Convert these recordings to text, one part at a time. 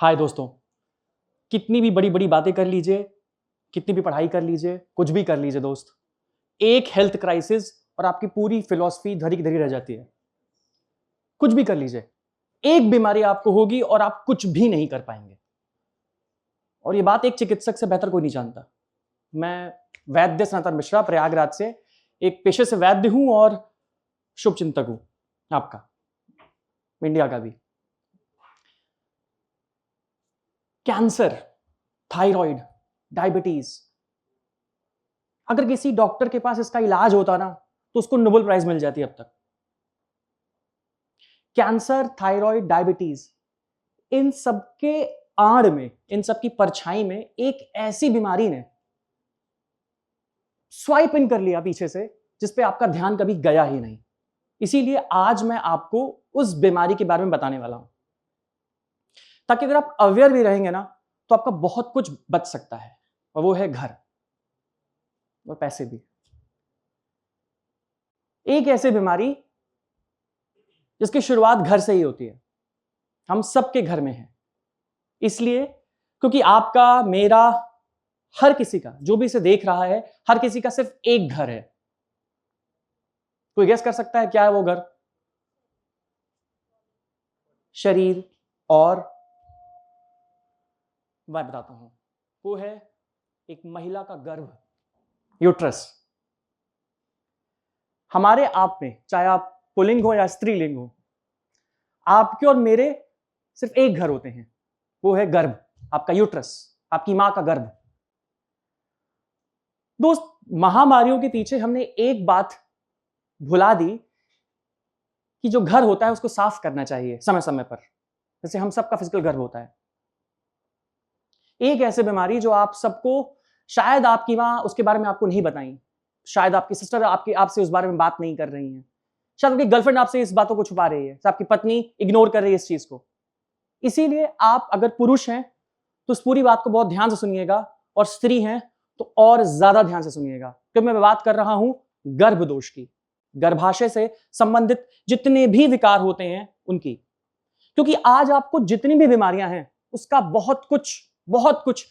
हाय दोस्तों, कितनी भी बड़ी बड़ी बातें कर लीजिए, कितनी भी पढ़ाई कर लीजिए, कुछ भी कर लीजिए दोस्त, एक हेल्थ क्राइसिस और आपकी पूरी फिलॉसफी धरी की धरी रह जाती है। कुछ भी कर लीजिए, एक बीमारी आपको होगी और आप कुछ भी नहीं कर पाएंगे। और ये बात एक चिकित्सक से बेहतर कोई नहीं जानता। मैं वैद्य सनातन मिश्रा प्रयागराज से एक पेशे से वैद्य हूं और शुभ चिंतक हूं आपका, इंडिया का भी। कैंसर, थायराइड, डायबिटीज, अगर किसी डॉक्टर के पास इसका इलाज होता ना तो उसको नोबेल प्राइज मिल जाती अब तक। कैंसर, थायराइड, डायबिटीज, इन सबके आड़ में, इन सबकी परछाई में एक ऐसी बीमारी ने स्वाइप इन कर लिया पीछे से जिस पे आपका ध्यान कभी गया ही नहीं। इसीलिए आज मैं आपको उस बीमारी के बारे में बताने वाला हूं, ताकि अगर आप अवेयर भी रहेंगे ना तो आपका बहुत कुछ बच सकता है, और वो है घर और पैसे भी। एक ऐसी बीमारी जिसकी शुरुआत घर से ही होती है, हम सबके घर में है। इसलिए क्योंकि आपका, मेरा, हर किसी का, जो भी इसे देख रहा है, हर किसी का सिर्फ एक घर है। कोई गेस कर सकता है क्या है वो घर? शरीर। और मैं बताता हूं, वो है एक महिला का गर्भ, यूट्रस। हमारे आप में, चाहे आप पुल्लिंग हो या स्त्रीलिंग हो, आपके और मेरे सिर्फ एक घर होते हैं, वो है गर्भ, आपका यूट्रस, आपकी मां का गर्भ। दोस्त, महामारियों के पीछे हमने एक बात भुला दी कि जो घर होता है उसको साफ करना चाहिए समय समय पर, जैसे हम सबका फिजिकल गर्भ होता है। एक ऐसी बीमारी जो आप सबको, शायद आपकी मां उसके बारे में आपको नहीं बताई, शायद आपकी सिस्टर आपसे उस बारे में बात नहीं कर रही है, शायद आपकी गर्लफ्रेंड आपसे इस बातों को छुपा रही है, आपकी पत्नी इग्नोर कर रही है इस चीज को। इसीलिए आप अगर पुरुष हैं तो इस पूरी बात को बहुत ध्यान से सुनिएगा, और स्त्री हैं तो और ज्यादा ध्यान से सुनिएगा, क्योंकि मैं बात कर रहा हूं गर्भ दोष की, गर्भाशय से संबंधित जितने भी विकार होते हैं उनकी। क्योंकि आज आपको जितनी भी बीमारियां हैं उसका बहुत कुछ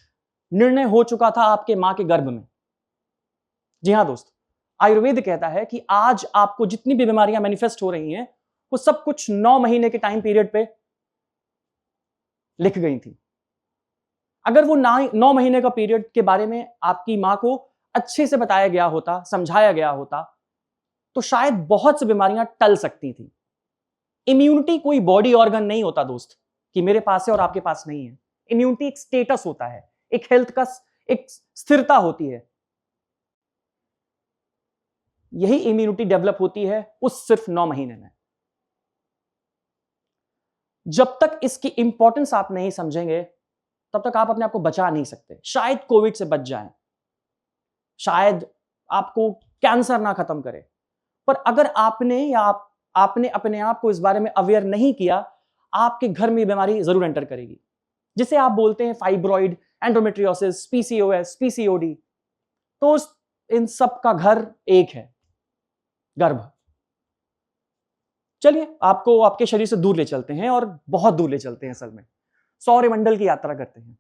निर्णय हो चुका था आपके मां के गर्भ में। जी हां दोस्त, आयुर्वेद कहता है कि आज आपको जितनी भी बीमारियां मैनिफेस्ट हो रही हैं वो सब कुछ 9 महीने के टाइम पीरियड पे लिख गई थी। अगर वो 9 महीने का पीरियड के बारे में आपकी मां को अच्छे से बताया गया होता, समझाया गया होता, तो शायद बहुत सी बीमारियां टल सकती थी। इम्यूनिटी कोई बॉडी ऑर्गन नहीं होता दोस्त कि मेरे पास है और आपके पास नहीं है। इम्यूनिटी एक स्टेटस होता है, एक हेल्थ का एक स्थिरता होती है। यही इम्यूनिटी डेवलप होती है उस सिर्फ 9 महीने में। जब तक इसकी इंपॉर्टेंस आप नहीं समझेंगे तब तक आप अपने आप को बचा नहीं सकते। शायद कोविड से बच जाएं, शायद आपको कैंसर ना खत्म करे, पर अगर आपने अपने आप को इस बारे में अवेयर नहीं किया, आपके घर में बीमारी जरूर एंटर करेगी, जिसे आप बोलते हैं फाइब्रॉइड, एंडोमेट्रियोसिस, पीसीओएस, पीसीओडी। तो इन सब का घर एक है, गर्भ। चलिए आपको आपके शरीर से दूर ले चलते हैं, और बहुत दूर ले चलते हैं। असल में सौरमंडल की यात्रा करते हैं।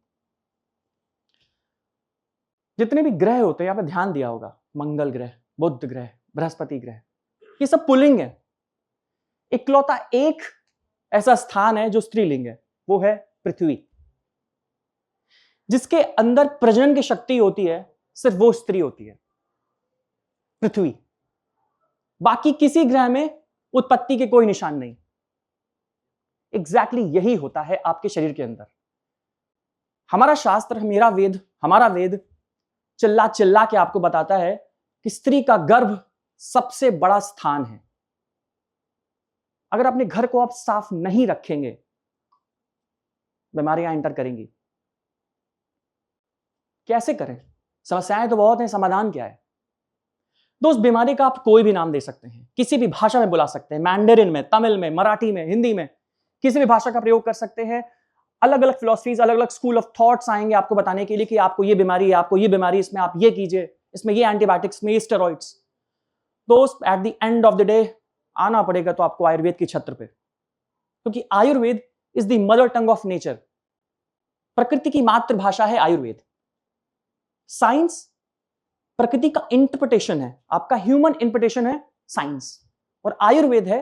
जितने भी ग्रह होते हैं, यहां पे ध्यान दिया होगा, मंगल ग्रह, बुध ग्रह, बृहस्पति ग्रह, ये सब पुल्लिंग है। इकलौता एक ऐसा स्थान है जो स्त्रीलिंग है, वो है पृथ्वी। जिसके अंदर प्रजनन की शक्ति होती है सिर्फ वो स्त्री होती है, पृथ्वी। बाकी किसी ग्रह में उत्पत्ति के कोई निशान नहीं। एग्जैक्टली यही होता है आपके शरीर के अंदर। हमारा शास्त्र, हमारा वेद चिल्ला चिल्ला के आपको बताता है कि स्त्री का गर्भ सबसे बड़ा स्थान है। अगर अपने घर को आप साफ नहीं रखेंगे, बीमारियां एंटर करेंगी। कैसे करें? समस्याएं तो बहुत हैं, समाधान क्या है? दोस्त, बीमारी का आप कोई भी नाम दे सकते हैं, किसी भी भाषा में बुला सकते हैं, मैंडेरिन में, तमिल में, मराठी में, हिंदी में, किसी भी भाषा का प्रयोग कर सकते हैं। अलग अलग फिलॉसफीज, अलग अलग स्कूल ऑफ थॉट्स आएंगे आपको बताने के लिए कि आपको ये बीमारी है, आपको ये बीमारी, इसमें आप ये कीजिए, इसमें ये एंटीबायोटिक्स, में ये स्टेरॉइड्स। दोस्त, at the end of the day आना पड़ेगा तो आपको आयुर्वेद की छत्र पे, क्योंकि Ayurveda is the mother tongue of nature. प्रकृति की मातृभाषा है आयुर्वेद। साइंस प्रकृति का इंटरप्रिटेशन है, आपका ह्यूमन इंटरप्रिटेशन है साइंस, और आयुर्वेद है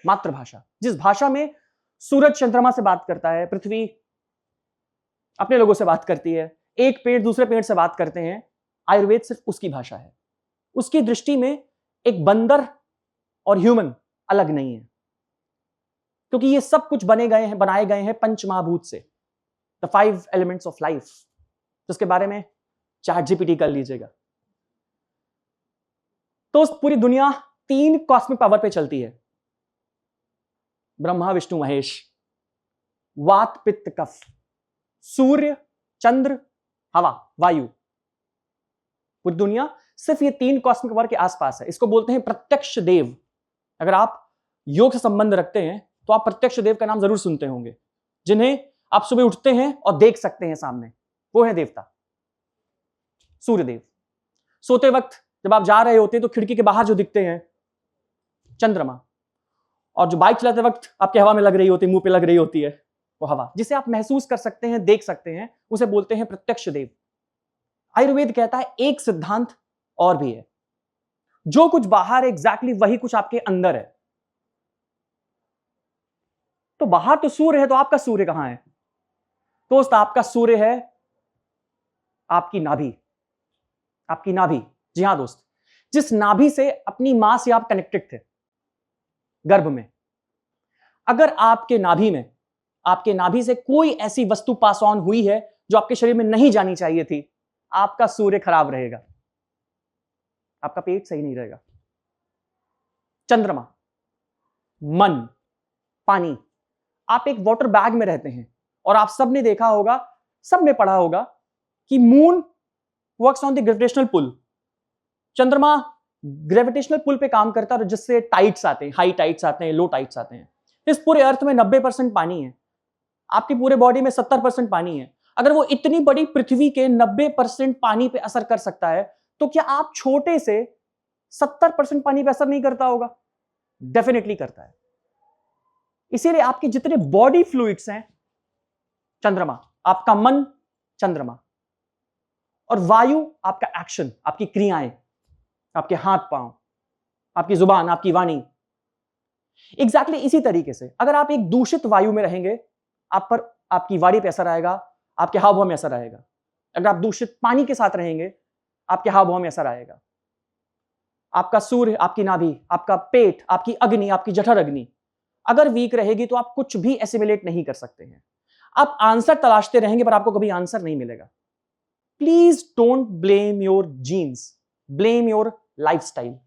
मातृभाषा, जिस भाषा में सूरज चंद्रमा से बात करता है, पृथ्वी अपने लोगों से बात करती है, एक पेड़ दूसरे पेड़ से बात करते हैं। आयुर्वेद सिर्फ उसकी भाषा है। उसकी दृष्टि में एक बंदर और ह्यूमन अलग नहीं है, क्योंकि ये सब कुछ बनाए गए हैं पंच महाभूत से, द 5 एलिमेंट्स ऑफ लाइफ, जिसके बारे में चैट जीपीटी कर लीजिएगा। तो पूरी दुनिया 3 कॉस्मिक पावर पे चलती है, ब्रह्मा विष्णु महेश, वात पित्त कफ, सूर्य चंद्र हवा वायु। पूरी दुनिया सिर्फ ये 3 कॉस्मिक पावर के आसपास है। इसको बोलते हैं प्रत्यक्ष देव। अगर आप योग से संबंध रखते हैं तो आप प्रत्यक्ष देव का नाम जरूर सुनते होंगे, जिन्हें आप सुबह उठते हैं और देख सकते हैं सामने। वो है देवता सूर्यदेव। सोते वक्त जब आप जा रहे होते हैं तो खिड़की के बाहर जो दिखते हैं चंद्रमा, और जो बाइक चलाते वक्त आपके हवा में लग रही होती है, मुंह पे लग रही होती है, वो हवा, जिसे आप महसूस कर सकते हैं, देख सकते हैं, उसे बोलते हैं प्रत्यक्ष देव। आयुर्वेद कहता है एक सिद्धांत और भी है, जो कुछ बाहर है एग्जैक्टली वही कुछ आपके अंदर है। तो बाहर तो सूर्य है, तो आपका सूर्य कहां है? दोस्त, आपका सूर्य है आपकी नाभि। आपकी नाभि, जी हां दोस्त, जिस नाभि से अपनी मां से आप कनेक्टेड थे गर्भ में। अगर आपके नाभि से कोई ऐसी वस्तु पास ऑन हुई है जो आपके शरीर में नहीं जानी चाहिए थी, आपका सूर्य खराब रहेगा, आपका पेट सही नहीं रहेगा। चंद्रमा, मन, पानी। आप एक वाटर बैग में रहते हैं और आप सबने देखा होगा, सबने पढ़ा होगा कि moon works on the gravitational pull. चंद्रमा ग्रेविटेशनल पुल पे काम करता है, जिससे टाइड्स आते हैं, हाई टाइड्स आते हैं, लो टाइड्स आते हैं। इस पूरे अर्थ में 90% पानी है, आपकी पूरे बॉडी में 70% पानी है। अगर वो इतनी बड़ी पृथ्वी के 90% पानी पे असर कर सकता है, तो क्या आप छोटे से 70% पानी पे असर नहीं करता होगा? डेफिनेटली करता है। इसीलिए आपके जितने बॉडी फ्लूइड्स हैं चंद्रमा, आपका मन चंद्रमा, और वायु आपका एक्शन, आपकी क्रियाएं, आपके हाथ पांव, आपकी जुबान, आपकी वाणी। एग्जैक्टली इसी तरीके से अगर आप एक दूषित वायु में रहेंगे, आप पर आपकी वाणी पे असर आएगा, आपके हाव भाव में असर आएगा। अगर आप दूषित पानी के साथ रहेंगे, आपके हाव भाव में असर आएगा। आपका सूर्य, आपकी नाभि, आपका पेट, आपकी अग्नि, आपकी जठर अग्नि अगर वीक रहेगी तो आप कुछ भी एसिमिलेट नहीं कर सकते हैं। आप आंसर तलाशते रहेंगे पर आपको कभी आंसर नहीं मिलेगा। Please don't blame your genes, blame your lifestyle.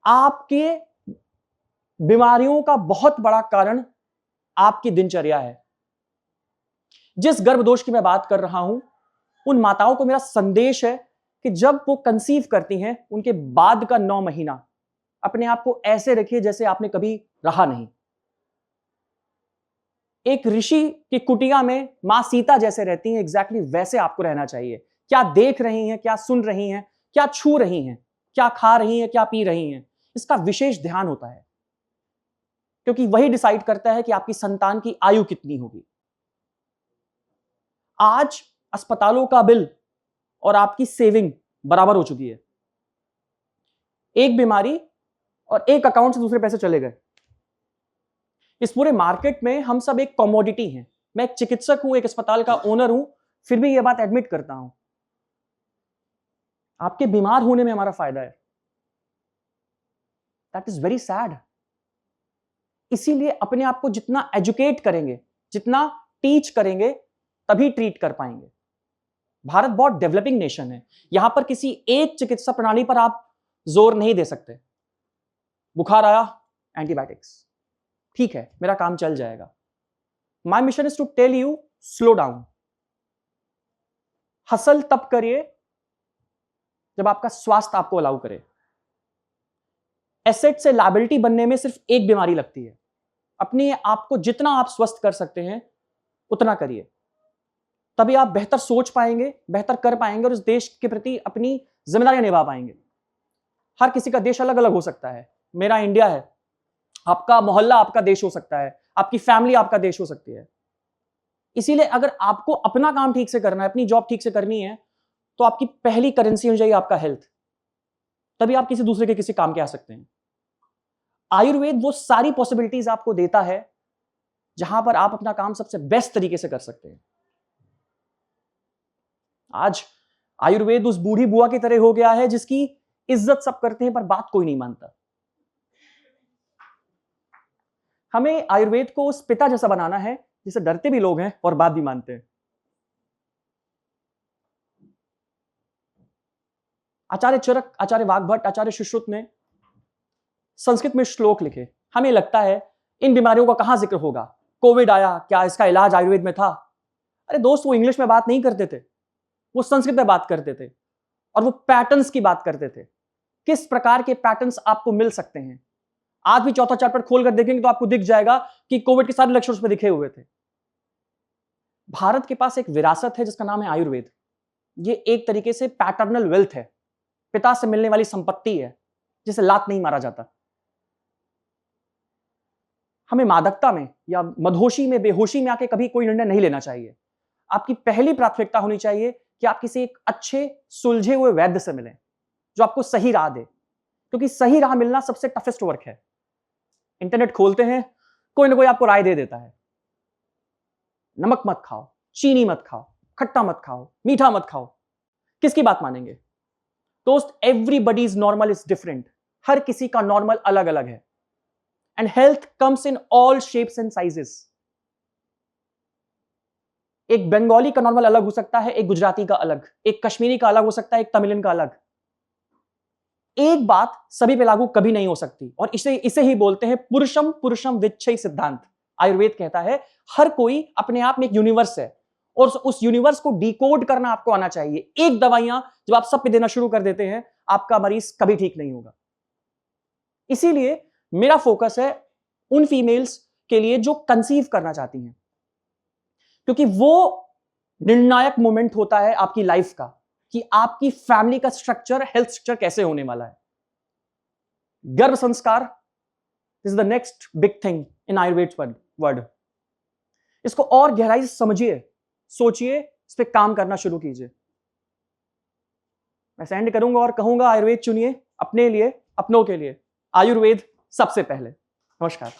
आपके बीमारियों का बहुत बड़ा कारण आपकी दिनचर्या है। जिस गर्भदोष की मैं बात कर रहा हूं, उन माताओं को मेरा संदेश है कि जब वो कंसीव करती हैं, उनके बाद का 9 महीना अपने आप को ऐसे रखिए जैसे आपने कभी रहा नहीं। एक ऋषि की कुटिया में मां सीता जैसे रहती हैं, एग्जैक्टली वैसे आपको रहना चाहिए। क्या देख रही हैं, क्या सुन रही हैं, क्या छू रही हैं, क्या खा रही हैं, क्या पी रही हैं, इसका विशेष ध्यान होता है, क्योंकि वही डिसाइड करता है कि आपकी संतान की आयु कितनी होगी। आज अस्पतालों का बिल और आपकी सेविंग बराबर हो चुकी है। एक बीमारी और एक अकाउंट से दूसरे पैसे चले गए। इस पूरे मार्केट में हम सब एक कमोडिटी हैं। मैं एक चिकित्सक हूं, एक अस्पताल का ओनर हूं, फिर भी यह बात एडमिट करता हूं, आपके बीमार होने में हमारा फायदा है। That is very sad. इसीलिए अपने आप को जितना एजुकेट करेंगे, जितना टीच करेंगे, तभी ट्रीट कर पाएंगे। भारत बहुत डेवलपिंग नेशन है, यहां पर किसी एक चिकित्सा प्रणाली पर आप जोर नहीं दे सकते। बुखार आया, एंटीबायोटिक्स, ठीक है, मेरा काम चल जाएगा। My mission is to tell you, slow down. Hustle तब करिए जब आपका स्वास्थ्य आपको अलाउ करे। एसेट से लायबिलिटी बनने में सिर्फ एक बीमारी लगती है। अपने आप को जितना आप स्वस्थ कर सकते हैं उतना करिए, तभी आप बेहतर सोच पाएंगे, बेहतर कर पाएंगे और इस देश के प्रति अपनी जिम्मेदारियां निभा पाएंगे। हर किसी का देश अलग अलग हो सकता है। मेरा इंडिया है, आपका मोहल्ला आपका देश हो सकता है, आपकी फैमिली आपका देश हो सकती है। इसीलिए अगर आपको अपना काम ठीक से करना है, अपनी जॉब ठीक से करनी है, तो आपकी पहली करेंसी हो जाएगी आपका हेल्थ। तभी आप किसी दूसरे के किसी काम के आ सकते हैं। आयुर्वेद वो सारी पॉसिबिलिटीज आपको देता है जहां पर आप अपना काम सबसे बेस्ट तरीके से कर सकते हैं। आज आयुर्वेद उस बूढ़ी बुआ की तरह हो गया है जिसकी इज्जत सब करते हैं पर बात कोई नहीं मानता। हमें आयुर्वेद को उस पिता जैसा बनाना है जिसे डरते भी लोग हैं और बात भी मानते हैं। आचार्य चरक, आचार्य वाग्भट, आचार्य सुश्रुत ने संस्कृत में श्लोक लिखे। हमें लगता है इन बीमारियों का कहां जिक्र होगा, कोविड आया, क्या इसका इलाज आयुर्वेद में था? अरे दोस्त, वो इंग्लिश में बात नहीं करते थे, वो संस्कृत में बात करते थे और वो पैटर्न्स की बात करते थे। किस प्रकार के पैटर्न्स आपको मिल सकते हैं। आज भी चौथा चैप्टर खोलकर देखेंगे तो आपको दिख जाएगा कि कोविड के सारे लक्षण उसमें दिखे हुए थे। भारत के पास एक विरासत है जिसका नाम है आयुर्वेद। ये एक तरीके से पैटर्नल वेल्थ है, पिता से मिलने वाली संपत्ति है जिसे लात नहीं मारा जाता। हमें मादकता में या मदहोशी में, बेहोशी में आके कभी कोई निर्णय नहीं लेना चाहिए। आपकी पहली प्राथमिकता होनी चाहिए कि आप किसी एक अच्छे सुलझे हुए वैद्य से मिलें जो आपको सही राह दे, क्योंकि सही राह मिलना सबसे टफेस्ट वर्क है। इंटरनेट खोलते हैं, कोई ना कोई आपको राय दे देता है, नमक मत खाओ, चीनी मत खाओ, खट्टा मत खाओ, मीठा मत खाओ। किसकी बात मानेंगे दोस्त? Everybody's normal is different. हर किसी का नॉर्मल अलग अलग है। And health comes in all shapes and sizes. एक बंगाली का नॉर्मल अलग हो सकता है, एक गुजराती का अलग, एक कश्मीरी का अलग हो सकता है, एक तमिलन का अलग। एक बात सभी पे लागू कभी नहीं हो सकती और इसे ही बोलते हैं पुरुषम पुरुषम विच्छेद सिद्धांत। आयुर्वेद कहता है हर कोई अपने आप में एक यूनिवर्स है और उस यूनिवर्स को डिकोड करना आपको आना चाहिए। एक दवाइयां जब आप सब पे देना शुरू कर देते हैं, आपका मरीज कभी ठीक नहीं होगा। इसीलिए मेरा फोकस है उन फीमेल्स के लिए जो कंसीव करना चाहती हैं, क्योंकि वो निर्णायक मोमेंट होता है आपकी लाइफ का कि आपकी फैमिली का स्ट्रक्चर, हेल्थ स्ट्रक्चर कैसे होने वाला है। गर्भ संस्कार is the next big thing in Ayurveda word. इसको और गहराई से समझिए, सोचिए, इस पे काम करना शुरू कीजिए। मैं सेंड करूंगा और कहूंगा आयुर्वेद चुनिए अपने लिए, अपनों के लिए। आयुर्वेद सबसे पहले। नमस्कार।